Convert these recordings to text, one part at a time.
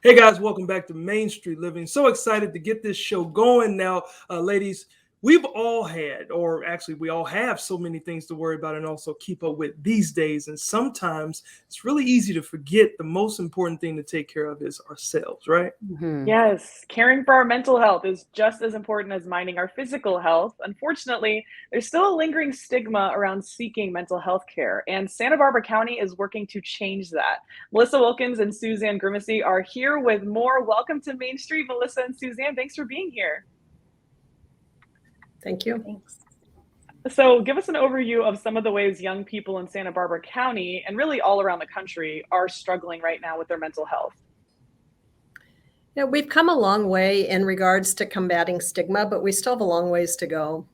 Hey guys, welcome back to Main Street Living. So excited to get this show going now, ladies. We've all had, or actually, we all have so many things to worry about and also keep up with these days. And sometimes it's really easy to forget the most important thing to take care of is ourselves, right? Yes, caring for our mental health is just as important as minding our physical health. Unfortunately, there's still a lingering stigma around seeking mental health care, and Santa Barbara County is working to change that. Melissa Wilkins and Suzanne Grimmesey are here with more. Welcome to Main Street, Melissa and Suzanne. Thanks for being here. Thank you. Thanks. So, give us an overview of some of the ways young people in Santa Barbara County and really all around the country are struggling right now with their mental health. We've come a long way in regards to combating stigma, but we still have a long ways to go.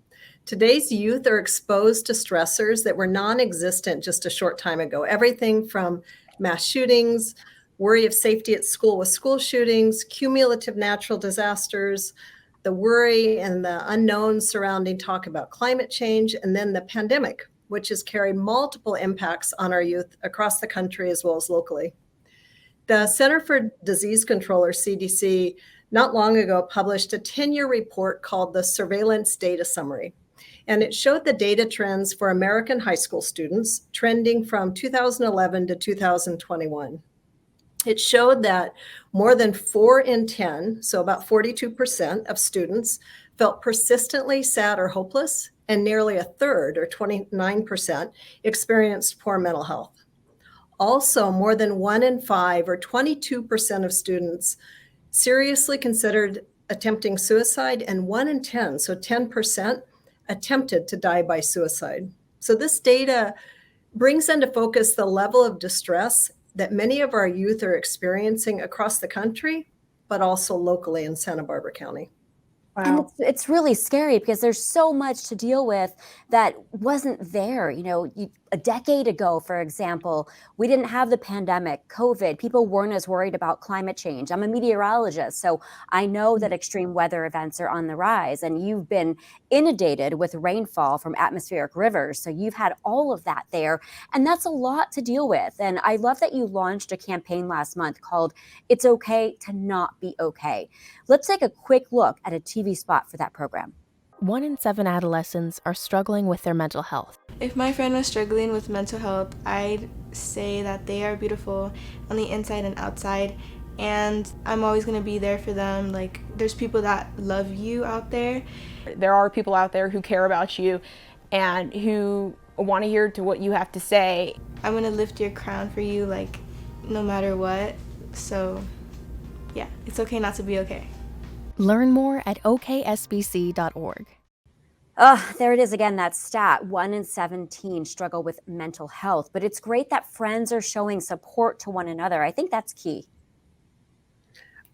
Today's youth are exposed to stressors that were non-existent just a short time ago. Everything from mass shootings, worry of safety at school with school shootings, cumulative natural disasters, the worry and the unknown surrounding talk about climate change, and then the pandemic, which has carried multiple impacts on our youth across the country as well as locally. The Center for Disease Control, or CDC, not long ago published a 10-year report called the Surveillance Data Summary. And it showed the data trends for American high school students trending from 2011 to 2021. It showed that more than 4 in 10, so about 42% of students, felt persistently sad or hopeless, and nearly a third, or 29%, experienced poor mental health. Also, more than 1 in 5, or 22% of students, seriously considered attempting suicide, and 1 in 10, so 10%, attempted to die by suicide. So this data brings into focus the level of distress that many of our youth are experiencing across the country, but also locally in Santa Barbara County. Wow. And it's really scary because there's so much to deal with that wasn't there. A decade ago, for example, we didn't have the pandemic, COVID. People weren't as worried about climate change. I'm a meteorologist, so I know that extreme weather events are on the rise, and you've been inundated with rainfall from atmospheric rivers. So you've had all of that there, and that's a lot to deal with. And I love that you launched a campaign last month called It's Okay to Not Be Okay. Let's take a quick look at a TV spot for that program. 1 in 7 adolescents are struggling with their mental health. If my friend was struggling with mental health, I'd say that they are beautiful on the inside and outside, and I'm always going to be there for them. Like, there's people that love you out there. There are people out there who care about you and who want to hear to what you have to say. I'm going to lift your crown for you, like, no matter what. So, yeah, it's okay not to be okay. Learn more at oksbc.org. There it is again, that stat. 1 in 17 struggle with mental health. But it's great that friends are showing support to one another. I think that's key.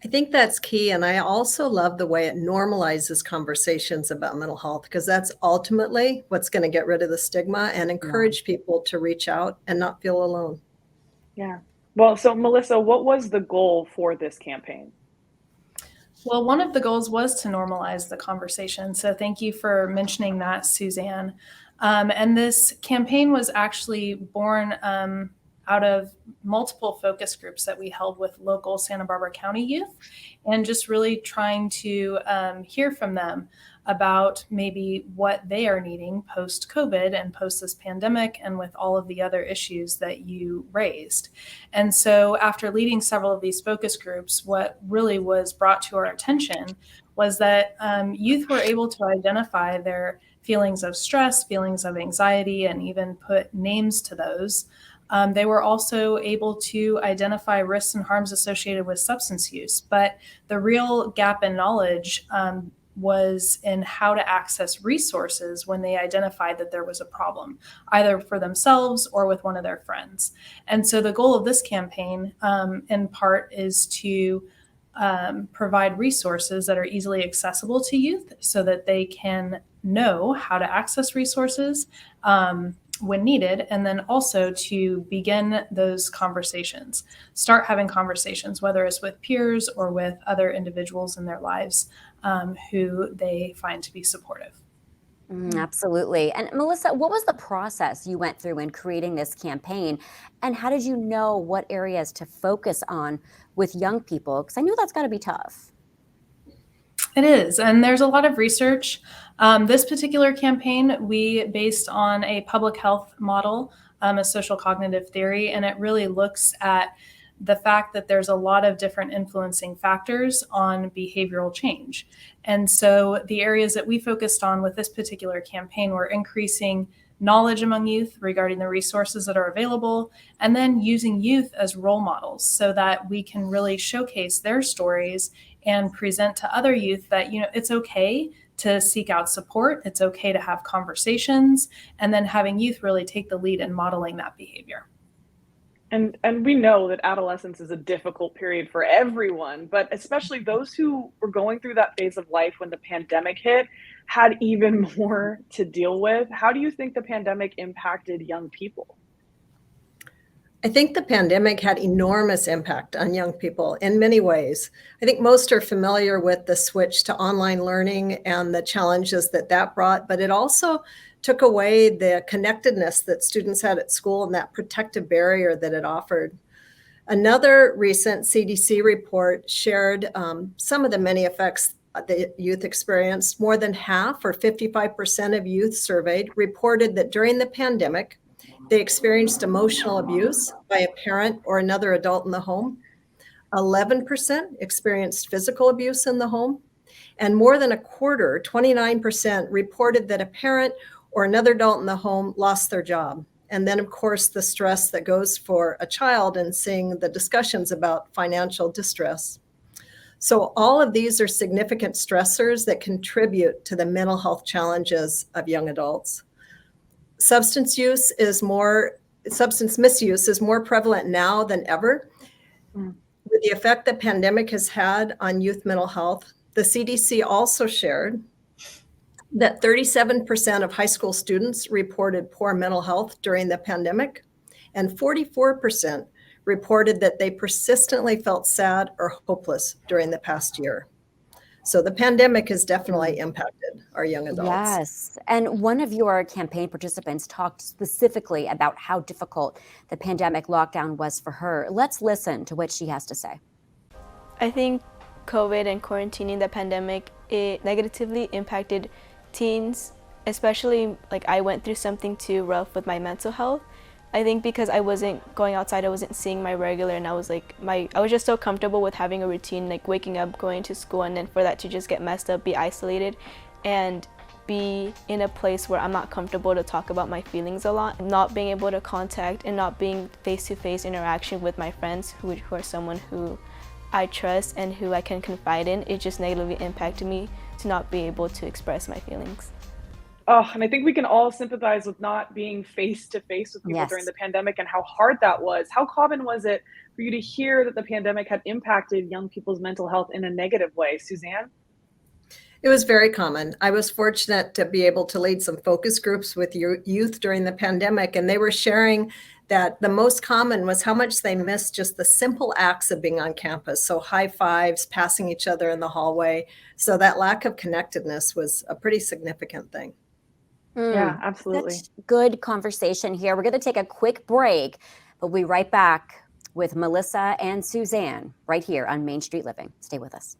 I think that's key. And I also love the way it normalizes conversations about mental health, because that's ultimately what's going to get rid of the stigma and encourage people to reach out and not feel alone. Yeah. Well, so Melissa, what was the goal for this campaign? Well, one of the goals was to normalize the conversation. So thank you for mentioning that, Suzanne. And this campaign was actually born out of multiple focus groups that we held with local Santa Barbara County youth, and just really trying to hear from them about maybe what they are needing post-COVID and post this pandemic, and with all of the other issues that you raised. And so after leading several of these focus groups, what really was brought to our attention was that youth were able to identify their feelings of stress, feelings of anxiety, and even put names to those. They were also able to identify risks and harms associated with substance use. But the real gap in knowledge was in how to access resources when they identified that there was a problem, either for themselves or with one of their friends. And so the goal of this campaign, in part, is to provide resources that are easily accessible to youth so that they can know how to access resources when needed, and then also to begin those conversations, start having conversations, whether it's with peers or with other individuals in their lives who they find to be supportive. Absolutely. And Melissa, what was the process you went through in creating this campaign? And how did you know what areas to focus on with young people? Because I know that's got to be tough. It is, and there's a lot of research. This particular campaign, we based on a public health model, a social cognitive theory, and it really looks at the fact that there's a lot of different influencing factors on behavioral change. And so the areas that we focused on with this particular campaign were increasing knowledge among youth regarding the resources that are available, and then using youth as role models so that we can really showcase their stories and present to other youth that, it's okay to seek out support. It's okay to have conversations, and then having youth really take the lead in modeling that behavior. And we know that adolescence is a difficult period for everyone, but especially those who were going through that phase of life when the pandemic hit had even more to deal with. How do you think the pandemic impacted young people? I think the pandemic had enormous impact on young people in many ways. I think most are familiar with the switch to online learning and the challenges that brought, but it also took away the connectedness that students had at school and that protective barrier that it offered. Another recent CDC report shared some of the many effects that youth experienced. More than half, or 55% of youth surveyed, reported that during the pandemic, they experienced emotional abuse by a parent or another adult in the home. 11% experienced physical abuse in the home. And more than a quarter, 29%, reported that a parent or another adult in the home lost their job. And then, of course, the stress that goes for a child and seeing the discussions about financial distress. So all of these are significant stressors that contribute to the mental health challenges of young adults. Substance misuse is more prevalent now than ever. With the effect the pandemic has had on youth mental health, the CDC also shared that 37% of high school students reported poor mental health during the pandemic, and 44% reported that they persistently felt sad or hopeless during the past year. So the pandemic has definitely impacted our young adults. Yes. And one of your campaign participants talked specifically about how difficult the pandemic lockdown was for her. Let's listen to what she has to say. I think COVID and quarantining the pandemic, it negatively impacted teens, especially like I went through something too rough with my mental health. I think because I wasn't going outside, I wasn't seeing my regular, and I was just so comfortable with having a routine, like waking up, going to school, and then for that to just get messed up, be isolated, and be in a place where I'm not comfortable to talk about my feelings a lot, not being able to contact and not being face-to-face interaction with my friends who are someone who I trust and who I can confide in. It just negatively impacted me to not be able to express my feelings. Oh, and I think we can all sympathize with not being face to face with people during the pandemic and how hard that was. How common was it for you to hear that the pandemic had impacted young people's mental health in a negative way? Suzanne? It was very common. I was fortunate to be able to lead some focus groups with youth during the pandemic, and they were sharing that the most common was how much they missed just the simple acts of being on campus. So high fives, passing each other in the hallway. So that lack of connectedness was a pretty significant thing. Yeah, absolutely. Such good conversation here. We're going to take a quick break, but we'll be right back with Melissa and Suzanne right here on Main Street Living. Stay with us.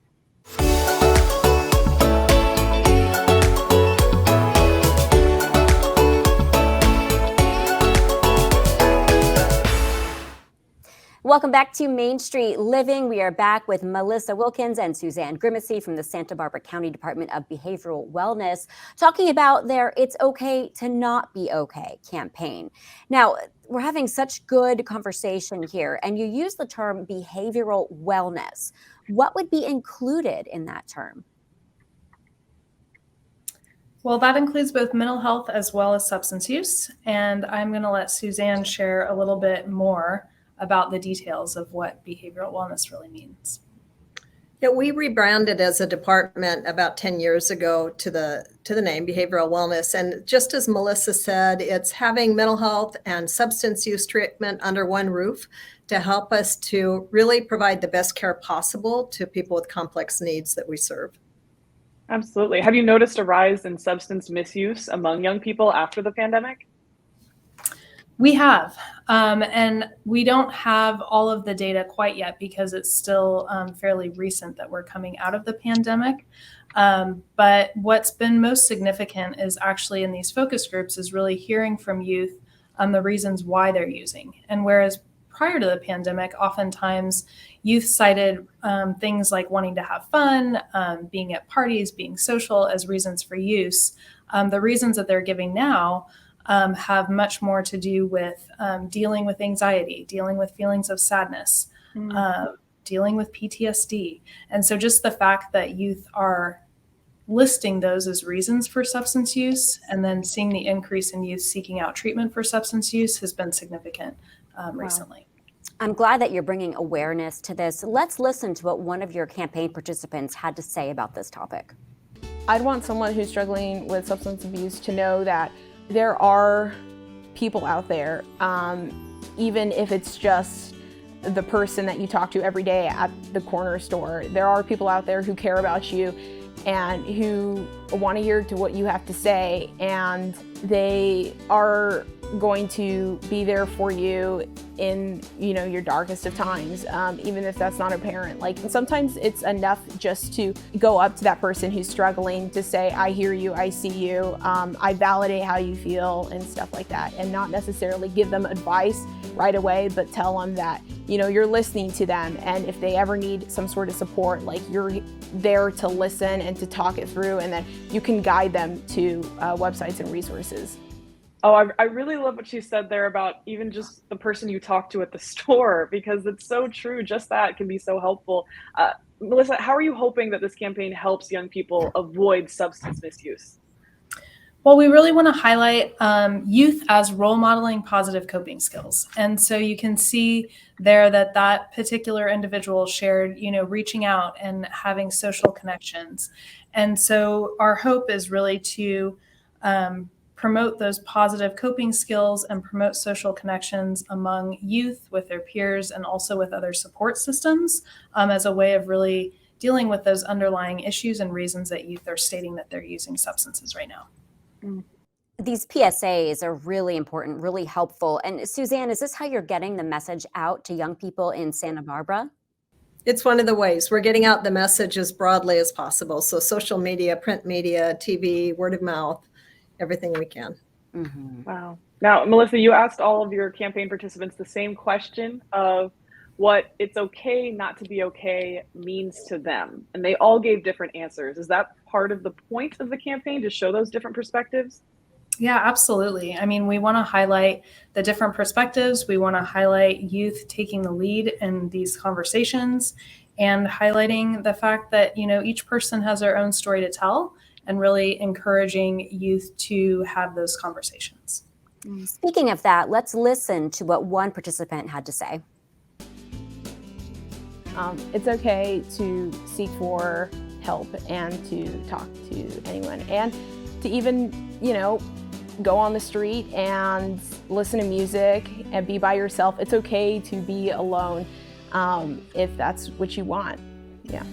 Welcome back to Main Street Living. We are back with Melissa Wilkins and Suzanne Grimmesey from the Santa Barbara County Department of Behavioral Wellness, talking about their It's Okay to Not Be Okay campaign. Now, we're having such good conversation here, and you use the term behavioral wellness. What would be included in that term? Well, that includes both mental health as well as substance use. And I'm going to let Suzanne share a little bit more about the details of what behavioral wellness really means. Yeah, we rebranded as a department about 10 years ago to the name Behavioral Wellness. And just as Melissa said, it's having mental health and substance use treatment under one roof to help us to really provide the best care possible to people with complex needs that we serve. Absolutely. Have you noticed a rise in substance misuse among young people after the pandemic? We have, and we don't have all of the data quite yet because it's still fairly recent that we're coming out of the pandemic. But what's been most significant is actually in these focus groups is really hearing from youth the reasons why they're using. And whereas prior to the pandemic, oftentimes youth cited things like wanting to have fun, being at parties, being social as reasons for use. The reasons that they're giving now have much more to do with dealing with anxiety, dealing with feelings of sadness, dealing with PTSD. And so just the fact that youth are listing those as reasons for substance use and then seeing the increase in youth seeking out treatment for substance use has been significant recently. I'm glad that you're bringing awareness to this. Let's listen to what one of your campaign participants had to say about this topic. I'd want someone who's struggling with substance abuse to know that there are people out there, even if it's just the person that you talk to every day at the corner store. There are people out there who care about you and who want to hear to what you have to say, and they are going to be there for you in, you know, your darkest of times, even if that's not apparent. Like, sometimes it's enough just to go up to that person who's struggling to say, I hear you, I see you, I validate how you feel and stuff like that, and not necessarily give them advice right away, but tell them that, you know, you're listening to them, and if they ever need some sort of support, like, you're there to listen and to talk it through, and then you can guide them to websites and resources. Oh, I really love what she said there about even just the person you talk to at the store, because it's so true. Just that can be so helpful. Melissa, how are you hoping that this campaign helps young people avoid substance misuse? Well, we really want to highlight youth as role modeling positive coping skills. And so you can see there that that particular individual shared, you know, reaching out and having social connections. And so our hope is really to promote those positive coping skills and promote social connections among youth with their peers and also with other support systems as a way of really dealing with those underlying issues and reasons that youth are stating that they're using substances right now. These PSAs are really important, really helpful. And Suzanne, is this how you're getting the message out to young people in Santa Barbara? It's one of the ways we're getting out the message as broadly as possible. So social media, print media, TV, word of mouth, everything we can. Mm-hmm. Wow. Now, Melissa, you asked all of your campaign participants the same question of what it's okay not to be okay means to them. And they all gave different answers. Is that part of the point of the campaign, to show those different perspectives? Yeah, absolutely. I mean, we want to highlight the different perspectives. We want to highlight youth taking the lead in these conversations and highlighting the fact that, you know, each person has their own story to tell, and really encouraging youth to have those conversations. Speaking of that, let's listen to what one participant had to say. It's okay to seek for help and to talk to anyone, and to even, you know, go on the street and listen to music and be by yourself. It's okay to be alone if that's what you want. Yeah.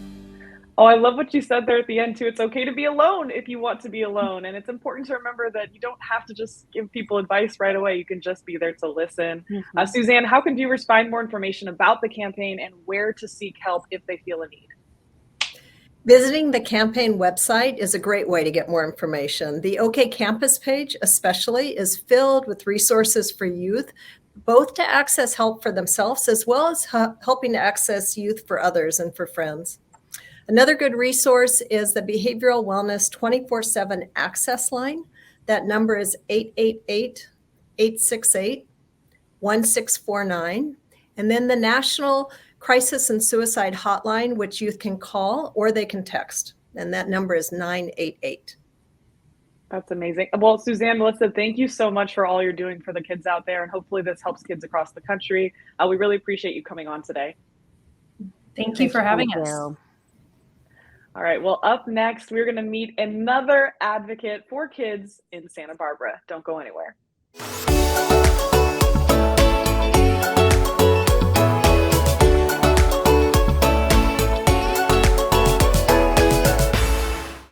Oh, I love what you said there at the end too. It's okay to be alone if you want to be alone. And it's important to remember that you don't have to just give people advice right away. You can just be there to listen. Mm-hmm. Suzanne, how can viewers find more information about the campaign and where to seek help if they feel a need? Visiting the campaign website is a great way to get more information. The OK Campus page especially is filled with resources for youth, both to access help for themselves as well as helping to access youth for others and for friends. Another good resource is the Behavioral Wellness 24/7 Access Line. That number is 888-868-1649. And then the National Crisis and Suicide Hotline, which youth can call or they can text. And that number is 988. That's amazing. Well, Suzanne, Melissa, thank you so much for all you're doing for the kids out there. And hopefully this helps kids across the country. We really appreciate you coming on today. Thank you for having us. All right, well, up next, we're going to meet another advocate for kids in Santa Barbara. Don't go anywhere.